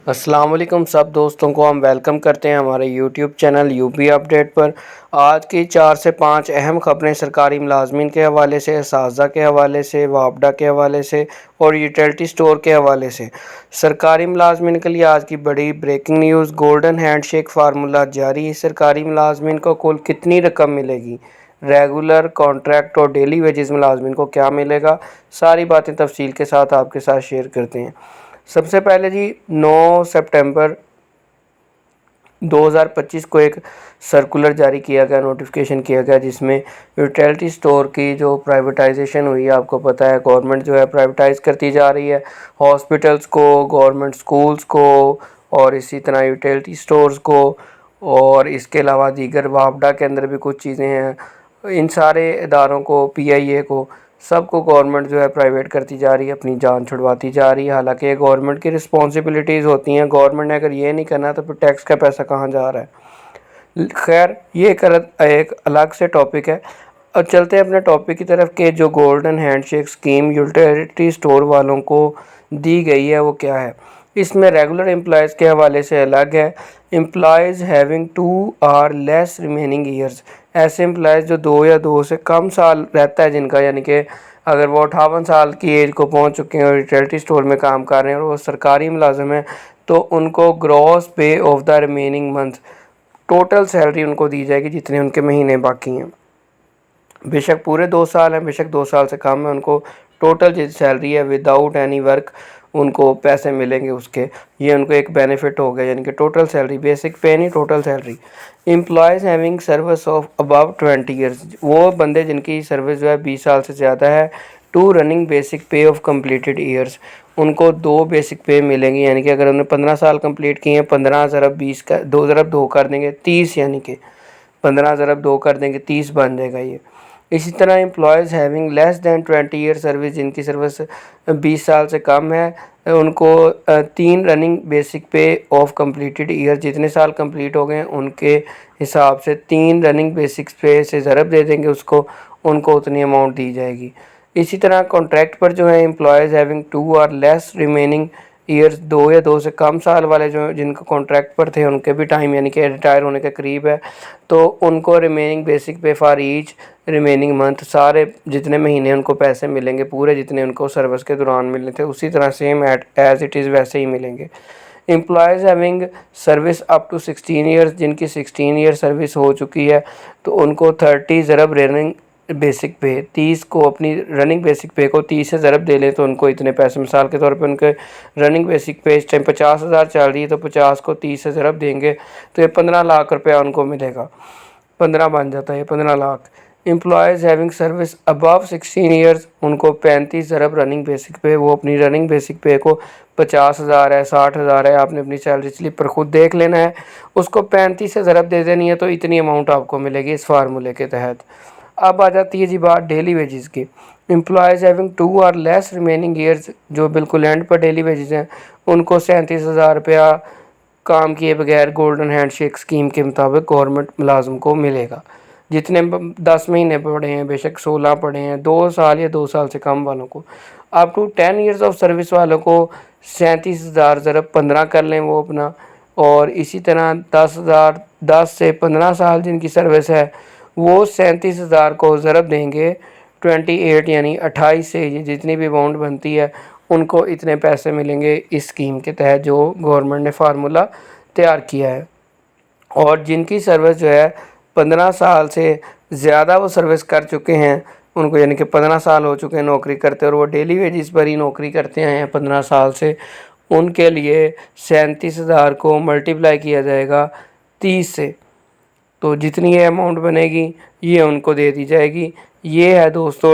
السلام علیکم سب دوستوں کو ہم ویلکم کرتے ہیں ہمارے YouTube channel U P update پر۔ آج کی 4 سے 5 اہم خبریں سرکاری ملازمین کے حوالے سے، اساتذہ کے حوالے سے، وابڈا کے حوالے سے اور یوٹیلٹی سٹور کے حوالے سے۔ سرکاری ملازمین کے لیے آج کی بڑی breaking news, golden hand shake formula جاری۔ سرکاری ملازمین کو کل کتنی رقم ملے گی؟ ریگولر، کانٹریکٹ اور ڈیلی ویجز ملازمین کو کیا ملے گا؟ ساری باتیں تفصیل کے ساتھ آپ کے ساتھ شیئر کرتے ہیں۔ سب سے پہلے 9 سپٹمبر 2025 کو ایک سرکولر جاری کیا گیا، نوٹیفیکیشن کیا گیا، جس میں یوٹیلٹی سٹور کی جو پرائیویٹائزیشن ہوئی ہے، آپ کو پتہ ہے گورنمنٹ جو ہے پرائیویٹائز کرتی جا رہی ہے، ہاسپٹلز کو، گورنمنٹ سکولز کو اور اسی طرح یوٹیلٹی سٹورز کو، اور اس کے علاوہ دیگر وابڈا کے اندر بھی کچھ چیزیں ہیں۔ ان سارے اداروں کو، پی آئی اے کو، سب کو گورنمنٹ جو ہے پرائیویٹ کرتی جا رہی ہے، اپنی جان چھڑواتی جا رہی ہے۔ حالانکہ یہ گورنمنٹ کی رسپانسبلٹیز ہوتی ہیں، گورنمنٹ نے اگر یہ نہیں کرنا تو پھر ٹیکس کا پیسہ کہاں جا رہا ہے؟ خیر، یہ ایک الگ سے ٹاپک ہے۔ اور چلتے ہیں اپنے ٹاپک کی طرف کہ جو golden hand shake scheme utility store والوں کو دی گئی ہے وہ کیا ہے۔ اس میں ریگولر امپلائیز کے حوالے سے الگ ہے۔ امپلائیز ہیونگ 2 اور لیس ریمیننگ ایئرز، ایسے امپلائیز جو 2 یا 2 سے کم سال رہتا ہے جن کا، یعنی کہ اگر وہ 58 سال کی ایج کو پہنچ چکے ہیں اور یوٹیلٹی سٹور میں کام کر رہے ہیں اور وہ سرکاری ملازم ہیں، تو ان کو gross pay of the remaining month, total salary ان کو دی جائے گی جتنے ان کے مہینے باقی ہیں۔ بے شک پورے 2 سال ہیں، بے شک 2 سال سے کم ہے، ان کو ٹوٹل جو سیلری ہے وداؤٹ اینی ورک ان کو پیسے ملیں گے اس کے۔ یہ ان کو ایک بینیفٹ ہو گیا، یعنی کہ ٹوٹل سیلری، بیسک پے نہیں، total salary. Employees having service of above 20 years, وہ بندے جن کی سروس جو ہے 20 سال سے زیادہ ہے، 2 running basic pay of completed years, ان کو 2 بیسک پے ملیں گی، یعنی کہ اگر انہوں نے 15 سال کمپلیٹ کیے ہیں، 15 ضرب 20 کا 2 ضرب 2 کر دیں گے 30، یعنی کہ 15 ضرب 2 کر دیں گے 30 بن جائے گا یہ۔ اسی طرح امپلائیز ہیونگ لیس دین 20 ایئر سروس، جن کی سروس 20 سال سے کم ہے، ان کو 3 running basic pay of completed year, جتنے سال کمپلیٹ ہو گئے ہیں ان کے حساب سے 3 رننگ بیسک پے سے ضرب دے دیں گے اس کو، ان کو اتنی اماؤنٹ دی جائے گی۔ اسی طرح کانٹریکٹ پر جو ہے امپلائیز ہیونگ 2 اور لیس ریمیننگ ایئرز، 2 یا 2 سے کم سال والے جو جن کو کانٹریکٹ پر تھے ان کے بھی ٹائم یعنی کہ ریٹائر ہونے کے قریب ہے، تو ان کو remaining basic pay for each remaining month, سارے جتنے مہینے ان کو پیسے ملیں گے پورے جتنے ان کو سروس کے دوران ملنے تھے اسی طرح سیم ایز اٹ از ویسے ہی ملیں گے۔ Employees having service up to 16 years, جن کی 16 ایئر سروس ہو چکی ہے تو ان کو 30 ضرب رننگ بیسک پے، 30 کو اپنی رننگ بیسک پے کو 30 سے ضرب دے لیں تو ان کو اتنے پیسے، مثال کے طور پہ ان کے رننگ بیسک پے اس ٹائم 50,000 چل رہی ہے تو 50 کو 30 سے ضرب دیں گے تو یہ 15 لاکھ روپیہ ان کو ملے گا، 15 بن جاتا ہے، 15 لاکھ۔ امپلائیز ہیونگ سروس ابو 16 ایئرز، ان کو 35 ضرب رننگ بیسک پے، وہ اپنی رننگ بیسک پے کو 50,000 ہے، 60,000 ہے، آپ نے اپنی سیلری سلپ پر خود دیکھ لینا ہے، اس کو 35 سے ضرب دے دینی ہے تو اتنی اماؤنٹ آپ کو ملے گی اس فارمولے کے تحت۔ اب آ جاتی ہے بات ڈیلی ویجز کی۔ امپلائیز ہیونگ 2 اور لیس ریمیننگ ایئرز، جو بالکل اینڈ پر ڈیلی ویجز ہیں، ان کو 37,000 روپیہ کام کیے بغیر گولڈن ہینڈ شیک اسکیم کے مطابق گورنمنٹ ملازم کو ملے گا، جتنے 10 مہینے پڑھے ہیں، بے شک 16 پڑھے ہیں، 2 سال یا 2 سال سے کم والوں کو، up to 10 years of service والوں کو 37,000 ضرب 15 کر لیں وہ اپنا، اور اسی طرح 10 سے 15 سال جن کی سروس ہے وہ 37,000 کو ضرب دیں گے 28، یعنی 28 سے یہ جتنی بھی اماؤنٹ بنتی ہے ان کو اتنے پیسے ملیں گے اس اسکیم کے تحت جو گورنمنٹ نے فارمولہ تیار کیا ہے۔ اور جن کی سروس جو ہے 15 سال سے زیادہ وہ سروس کر چکے ہیں ان کو، یعنی کہ 15 سال ہو چکے ہیں نوکری کرتے اور وہ ڈیلی ویجز پر ہی نوکری کرتے ہیں 15 سال سے، ان کے لیے 37,000 کو ملٹیپلائی کیا جائے گا 30 سے، تو جتنی یہ اماؤنٹ بنے گی یہ ان کو دے دی جائے گی۔ یہ ہے دوستو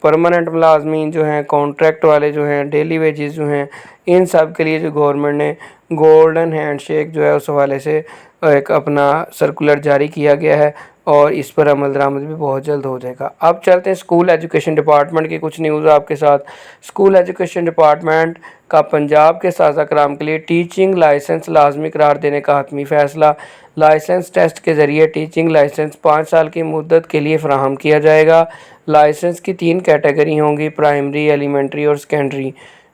پرماننٹ ملازمین جو ہیں، کانٹریکٹ والے جو ہیں، ڈیلی ویجز جو ہیں، ان سب کے لیے جو گورنمنٹ نے گولڈن ہینڈ شیک جو ہے اس حوالے سے ایک اپنا سرکولر جاری کیا گیا ہے اور اس پر عمل درآمد بھی بہت جلد ہو جائے گا۔ اب چلتے ہیں اسکول ایجوکیشن ڈپارٹمنٹ کی کچھ نیوز آپ کے ساتھ۔ اسکول ایجوکیشن ڈپارٹمنٹ کا پنجاب کے اساتذہ کرام کے لیے ٹیچنگ لائسنس لازمی قرار دینے کا حتمی فیصلہ۔ لائسنس ٹیسٹ کے ذریعے ٹیچنگ لائسنس 5 سال کی مدت کے لیے فراہم کیا جائے گا۔ لائسنس کی 3 کیٹیگری ہوں گی، پرائمری، ایلیمنٹری اور سیکنڈری۔